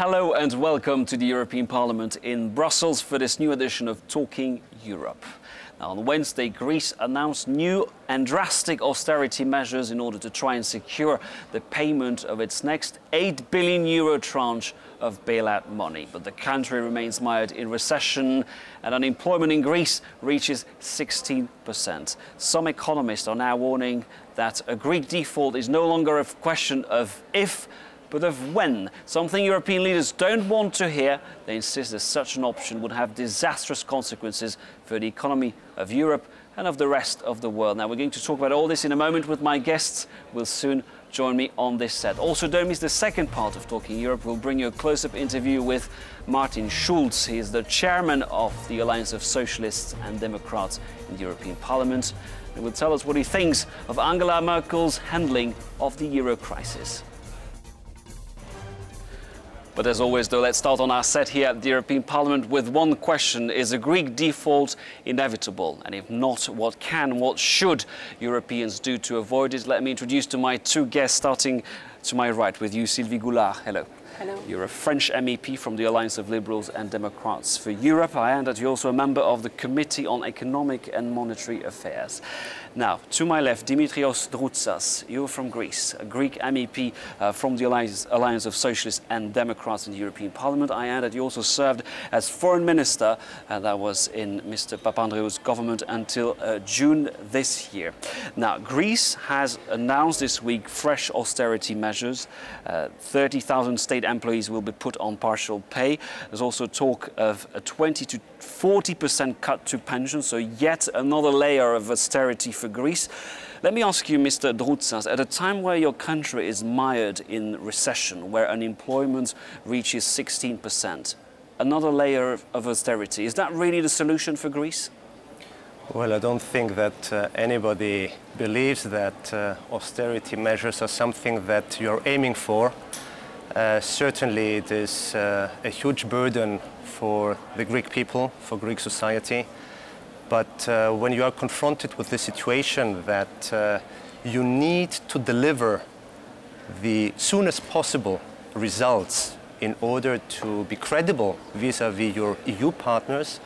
Hello and welcome to the European Parliament in Brussels for this new edition of Talking Europe. Now, on Wednesday, Greece announced new and drastic austerity measures in order to try and secure the payment of its next €8 billion tranche of bailout money. But the country remains mired in recession and unemployment in Greece reaches 16%. Some economists are now warning that a Greek default is no longer a question of if, but of when. Something European leaders don't want to hear. They insist that such an option would have disastrous consequences for the economy of Europe and of the rest of the world. Now, we're going to talk about all this in a moment with my guests. Will soon join me on this set. Also, don't miss the second part of Talking Europe. We'll bring you a close-up interview with Martin Schulz. He is the chairman of the Alliance of Socialists and Democrats in the European Parliament. He will tell us what he thinks of Angela Merkel's handling of the euro crisis. But as always, though, let's start on our set here at the European Parliament with one question. Is a Greek default inevitable? And if not, what should Europeans do to avoid it? Let me introduce to my two guests, starting to my right with you, Sylvie Goulard. Hello. Hello. You're a French MEP from the Alliance of Liberals and Democrats for Europe. I am that you're also a member of the Committee on Economic and Monetary Affairs. Now, to my left, Dimitrios Droutsas. You're from Greece, a Greek MEP from the Alliance of Socialists and Democrats in the European Parliament. I am that you also served as Foreign Minister, that was in Mr. Papandreou's government until June this year. Now, Greece has announced this week fresh austerity measures. 30,000 state employees will be put on partial pay. There's also talk of a 20 to 40% cut to pensions, so yet another layer of austerity for Greece. Let me ask you, Mr. Droutsas, at a time where your country is mired in recession, where unemployment reaches 16%, another layer of austerity, is that really the solution for Greece? Well, I don't think that anybody believes that austerity measures are something that you're aiming for. Certainly it is a huge burden for the Greek people, for Greek society. But when you are confronted with the situation that you need to deliver the soonest possible results in order to be credible vis-à-vis your EU partners,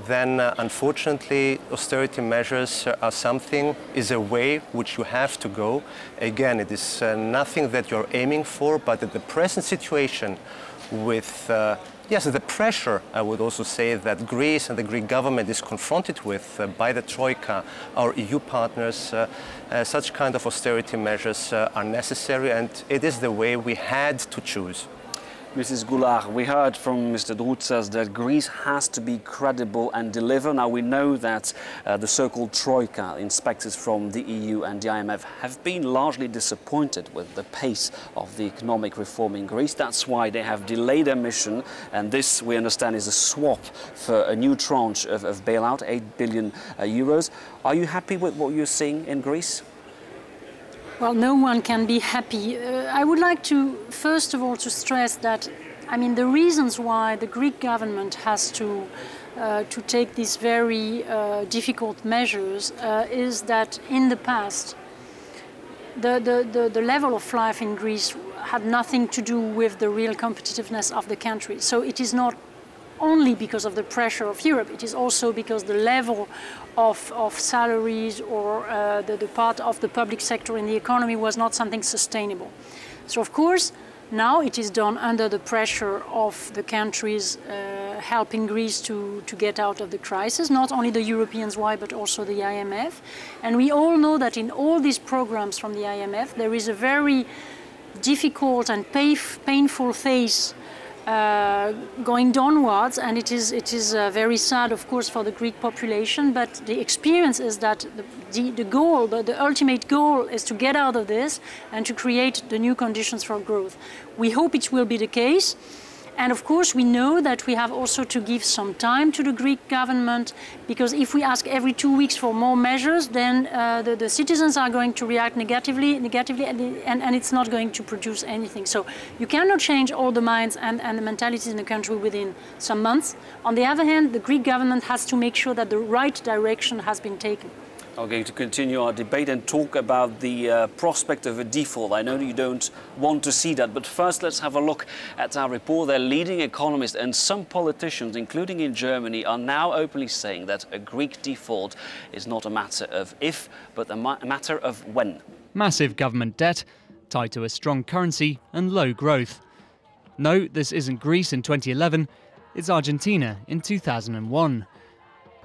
then unfortunately austerity measures are something, is a way which you have to go. Again, it is nothing that you're aiming for, but at the present situation with yes, the pressure, I would also say, that Greece and the Greek government is confronted with by the Troika, our EU partners, such kind of austerity measures are necessary, and it is the way we had to choose. Mrs. Goulard, we heard from Mr. Droutsas that Greece has to be credible and deliver. Now, we know that the so-called Troika, inspectors from the EU and the IMF, have been largely disappointed with the pace of the economic reform in Greece. That's why they have delayed their mission, and this, we understand, is a swap for a new tranche of bailout, €8 billion. Are you happy with what you're seeing in Greece? Well, no one can be happy. I would like to, first of all, to stress that, I mean, the reasons why the Greek government has to take these very difficult measures is that in the past, the level of life in Greece had nothing to do with the real competitiveness of the country. So it is not only because of the pressure of Europe, it is also because the level of salaries or the part of the public sector in the economy was not something sustainable. So of course, now it is done under the pressure of the countries helping Greece to get out of the crisis, not only the Europeans, why, but also the IMF. And we all know that in all these programs from the IMF, there is a very difficult and painful phase going downwards, and it is very sad, of course, for the Greek population. But the experience is that the ultimate goal is to get out of this and to create the new conditions for growth. We hope it will be the case. And of course, we know that we have also to give some time to the Greek government, because if we ask every 2 weeks for more measures, then the citizens are going to react negatively, and it's not going to produce anything. So you cannot change all the minds and the mentalities in the country within some months. On the other hand, the Greek government has to make sure that the right direction has been taken. We're going to continue our debate and talk about the prospect of a default. I know you don't want to see that, but first let's have a look at our report. Their leading economists and some politicians, including in Germany, are now openly saying that a Greek default is not a matter of if, but a matter of when. Massive government debt, tied to a strong currency and low growth. No, this isn't Greece in 2011, it's Argentina in 2001.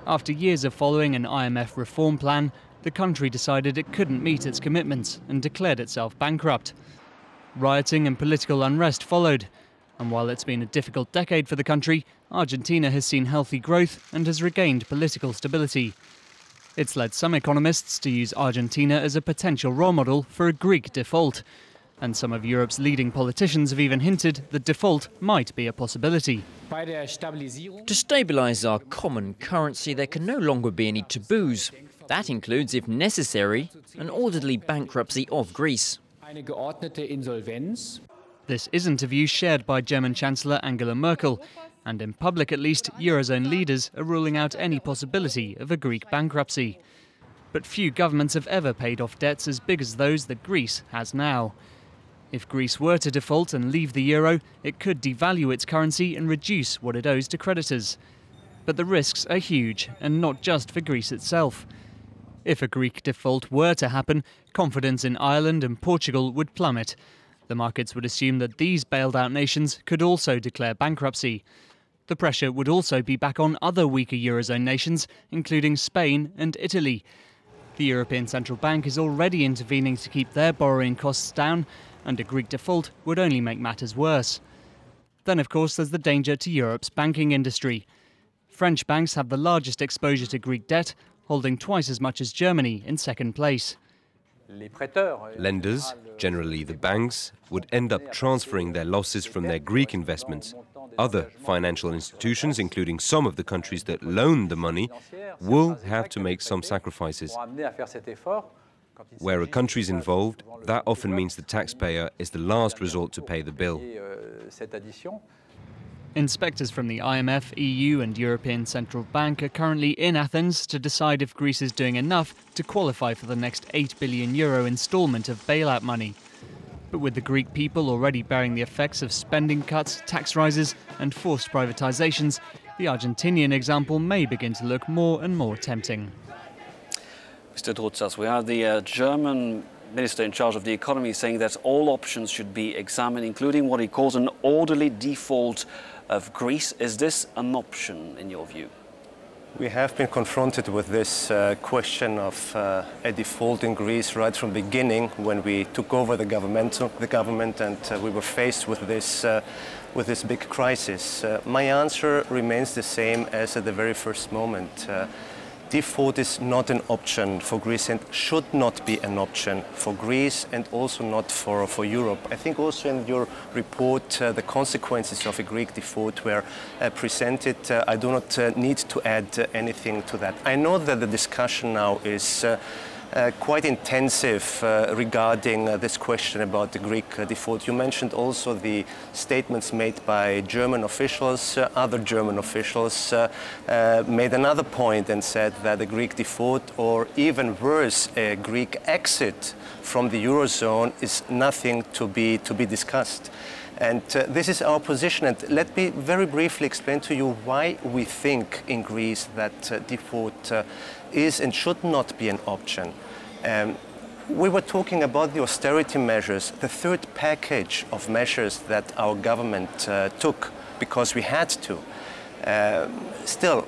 After years of following an IMF reform plan, the country decided it couldn't meet its commitments and declared itself bankrupt. Rioting and political unrest followed, and while it's been a difficult decade for the country, Argentina has seen healthy growth and has regained political stability. It's led some economists to use Argentina as a potential role model for a Greek default, and some of Europe's leading politicians have even hinted that default might be a possibility. To stabilise our common currency, there can no longer be any taboos. That includes, if necessary, an orderly bankruptcy of Greece. This isn't a view shared by German Chancellor Angela Merkel, and in public at least, Eurozone leaders are ruling out any possibility of a Greek bankruptcy. But few governments have ever paid off debts as big as those that Greece has now. If Greece were to default and leave the euro, it could devalue its currency and reduce what it owes to creditors. But the risks are huge, and not just for Greece itself. If a Greek default were to happen, confidence in Ireland and Portugal would plummet. The markets would assume that these bailed-out nations could also declare bankruptcy. The pressure would also be back on other weaker Eurozone nations, including Spain and Italy. The European Central Bank is already intervening to keep their borrowing costs down, and a Greek default would only make matters worse. Then, of course, there's the danger to Europe's banking industry. French banks have the largest exposure to Greek debt, holding twice as much as Germany in second place. Lenders, generally the banks, would end up transferring their losses from their Greek investments. Other financial institutions, including some of the countries that loan the money, will have to make some sacrifices. Where a country is involved, that often means the taxpayer is the last resort to pay the bill. Inspectors from the IMF, EU and European Central Bank are currently in Athens to decide if Greece is doing enough to qualify for the next €8 billion instalment of bailout money. But with the Greek people already bearing the effects of spending cuts, tax rises and forced privatizations, the Argentinian example may begin to look more and more tempting. Mr. Drutzas, we have the German minister in charge of the economy saying that all options should be examined, including what he calls an orderly default of Greece. Is this an option in your view? We have been confronted with this question of a default in Greece right from the beginning when we took over the government and we were faced with this big crisis. My answer remains the same as at the very first moment. Default is not an option for Greece and should not be an option for Greece and also not for Europe. I think also in your report the consequences of a Greek default were presented. I do not need to add anything to that. I know that the discussion now is quite intensive regarding this question about the Greek default. You mentioned also the statements made by German officials. Other German officials made another point and said that the Greek default, or even worse, a Greek exit from the Eurozone, is nothing to be discussed. And this is our position. And let me very briefly explain to you why we think in Greece that default is and should not be an option. We were talking about the austerity measures, the third package of measures that our government took because we had to. Still,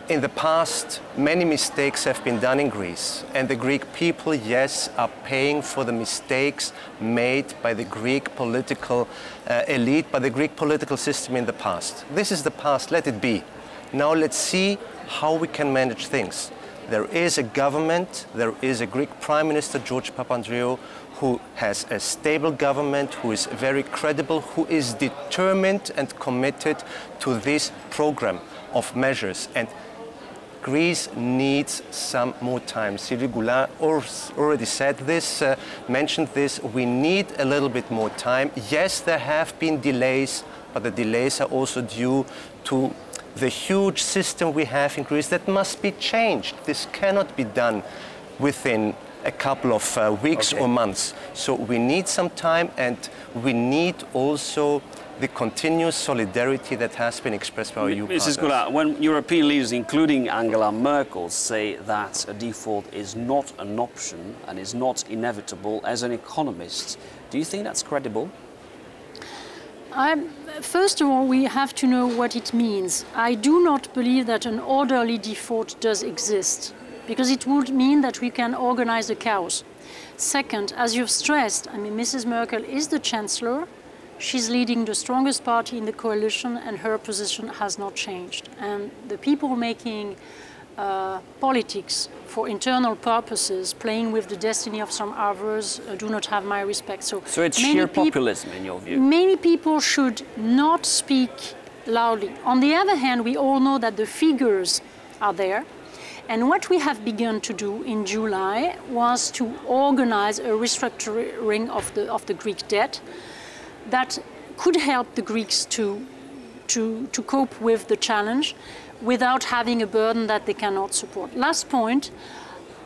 in the past, many mistakes have been done in Greece, and the Greek people, yes, are paying for the mistakes made by the Greek political elite, by the Greek political system in the past. This is the past, let it be. Now let's see how we can manage things. There is a government, there is a Greek Prime Minister, George Papandreou, who has a stable government, who is very credible, who is determined and committed to this program of measures. And Greece needs some more time. Sylvie Goulard already said this, mentioned this. We need a little bit more time. Yes, there have been delays, but the delays are also due to the huge system we have in Greece that must be changed. This cannot be done within a couple of weeks or months. So we need some time, and we need also the continuous solidarity that has been expressed by our EU partners. Mrs. Goulart, when European leaders, including Angela Merkel, say that a default is not an option and is not inevitable, as an economist, do you think that's credible? First of all, we have to know what it means. I do not believe that an orderly default does exist, because it would mean that we can organize a chaos. Second, as you've stressed, I mean, Mrs. Merkel is the Chancellor. She's leading the strongest party in the coalition, and her position has not changed. And the people making politics for internal purposes, playing with the destiny of some others, do not have my respect. So it's sheer populism, in your view? Many people should not speak loudly. On the other hand, we all know that the figures are there. And what we have begun to do in July was to organize a restructuring of the Greek debt that could help the Greeks to cope with the challenge without having a burden that they cannot support. Last point,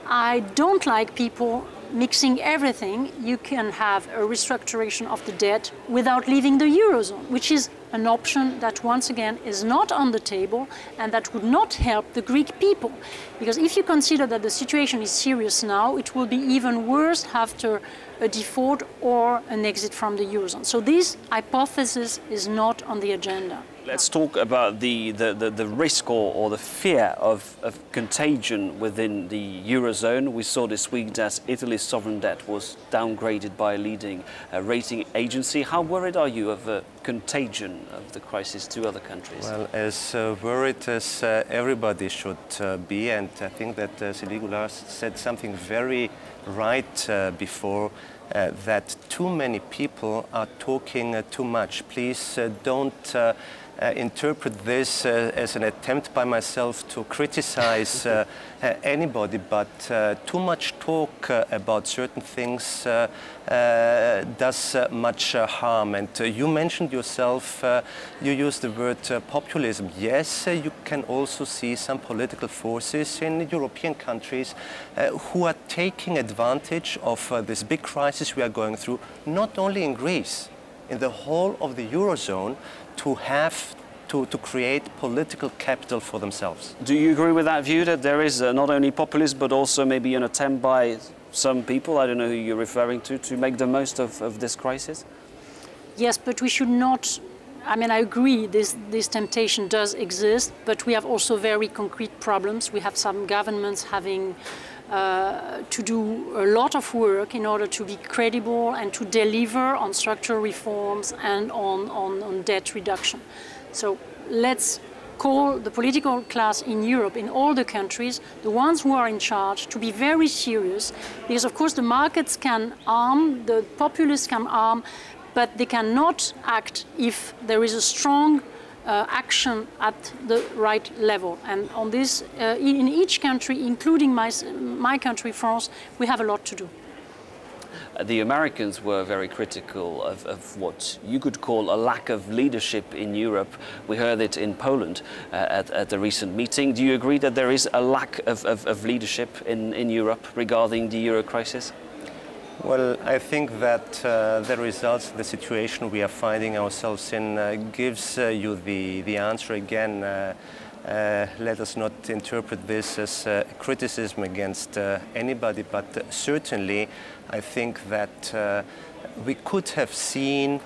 I don't like people mixing everything. You can have a restructuration of the debt without leaving the Eurozone, which is an option that, once again, is not on the table and that would not help the Greek people. Because if you consider that the situation is serious now, it will be even worse after a default or an exit from the Eurozone. So this hypothesis is not on the agenda. Let's talk about the risk or the fear of contagion within the Eurozone. We saw this week that Italy's sovereign debt was downgraded by a leading rating agency. How worried are you of a contagion of the crisis to other countries? Well, as worried as everybody should be, and I think that Sylvie Goulart said something very right before, that too many people are talking too much. Please don't interpret this as an attempt by myself to criticize anybody, but too much talk about certain things does much harm. And you mentioned yourself, you used the word populism. Yes, you can also see some political forces in European countries who are taking advantage of this big crisis we are going through, not only in Greece, in the whole of the Eurozone, to create political capital for themselves. Do you agree with that view, that there is not only populism but also maybe an attempt by some people, I don't know who you're referring to make the most of this crisis? Yes, but we should not, I mean, I agree this temptation does exist, but we have also very concrete problems. We have some governments having to do a lot of work in order to be credible and to deliver on structural reforms and on debt reduction. So let's call the political class in Europe, in all the countries, the ones who are in charge, to be very serious, because of course the markets can arm, the populists can arm, but they cannot act if there is a strong action at the right level. And on this, in each country, including my country, France, we have a lot to do. The Americans were very critical of what you could call a lack of leadership in Europe. We heard it in Poland at the recent meeting. Do you agree that there is a lack of leadership in Europe regarding the euro crisis? Well, I think that the results of the situation we are finding ourselves in gives you the answer again. Let us not interpret this as criticism against anybody, but certainly I think that we could have seen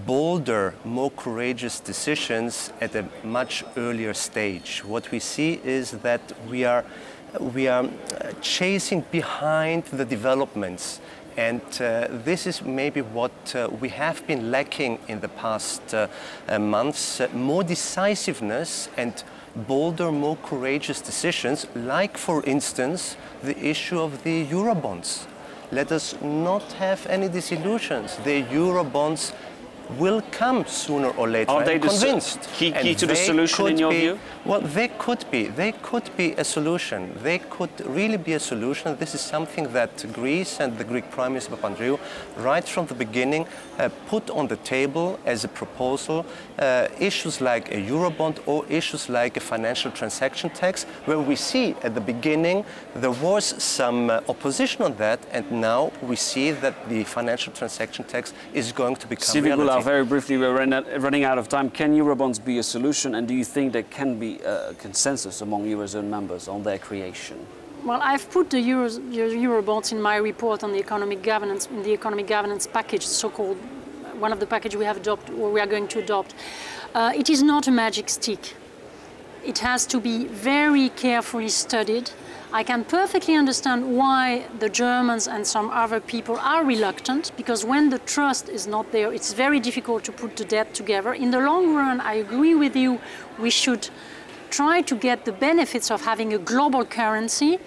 bolder, more courageous decisions at a much earlier stage. What we see is that we are chasing behind the developments, and this is maybe what we have been lacking in the past months, more decisiveness and bolder, more courageous decisions, like for instance the issue of the Eurobonds. Let us not have any disillusions. The Eurobonds will come sooner or later. Are they convinced. Key to the solution in your view? Well, they could be. They could be a solution. They could really be a solution. This is something that Greece and the Greek Prime Minister Papandreou, right from the beginning, put on the table as a proposal issues like a Eurobond or issues like a financial transaction tax, where we see at the beginning there was some opposition on that, and now we see that the financial transaction tax is going to become reality. Very briefly, we're running out of time. Can Eurobonds be a solution, and do you think there can be a consensus among Eurozone members on their creation? Well, I've put the Eurobonds in my report on the economic governance, in the economic governance package, so-called one of the packages we have adopted or we are going to adopt. It is not a magic stick. It has to be very carefully studied. I can perfectly understand why the Germans and some other people are reluctant, because when the trust is not there, it's very difficult to put the debt together. In the long run, I agree with you, we should try to get the benefits of having a global currency.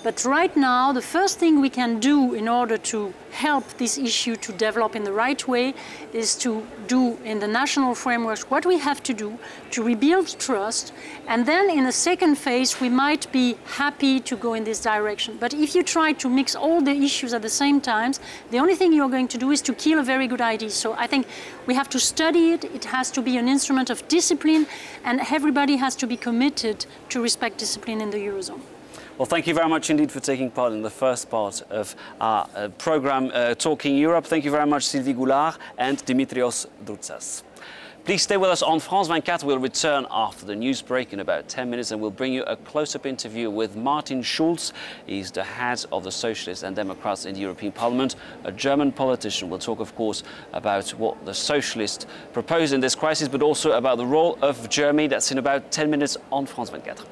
But right now, the first thing we can do in order to help this issue to develop in the right way is to do in the national frameworks what we have to do to rebuild trust. And then in a second phase, we might be happy to go in this direction. But if you try to mix all the issues at the same time, the only thing you're going to do is to kill a very good idea. So I think we have to study it. It has to be an instrument of discipline, and everybody has to be committed to respect discipline in the Eurozone. Well, thank you very much indeed for taking part in the first part of our program Talking Europe. Thank you very much, Sylvie Goulard and Dimitrios Droutsas. Please stay with us on France 24. We'll return after the news break in about 10 minutes, and we'll bring you a close-up interview with Martin Schulz. He's the head of the Socialists and Democrats in the European Parliament, a German politician. We'll talk, of course, about what the Socialists propose in this crisis, but also about the role of Germany. That's in about 10 minutes on France 24.